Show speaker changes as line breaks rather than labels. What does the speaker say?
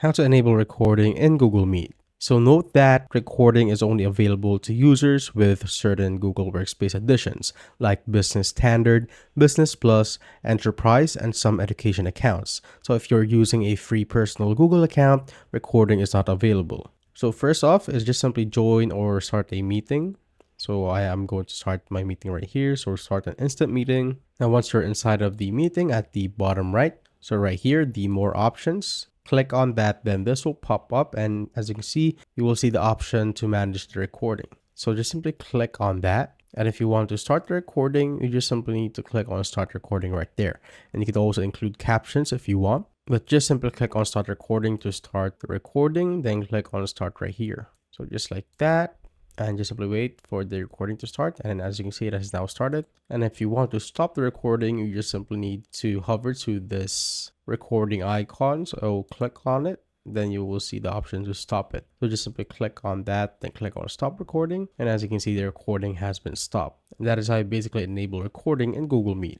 How to enable recording in Google Meet. So note that recording is only available to users with certain Google Workspace editions like Business Standard, Business Plus, Enterprise, and some education accounts. So if you're using a free personal Google account, recording is not available. So first off is just simply join or start a meeting. So I am going to start my meeting right here. So start an instant meeting. Now once you're inside of the meeting at the bottom right, so right here, the more options, click on that, then this will pop up. And as you can see, you will see the option to manage the recording. So just simply click on that. And if you want to start the recording, you just simply need to click on start recording right there. And you can also include captions if you want, but just simply click on start recording to start the recording, then click on start right here. So just like that. And just simply wait for the recording to start. And as you can see, it has now started. And if you want to stop the recording, you just simply need to hover to this recording icon. So click on it. Then you will see the option to stop it. So just simply click on that, then click on stop recording. And as you can see, the recording has been stopped. And that is how you basically enable recording in Google Meet.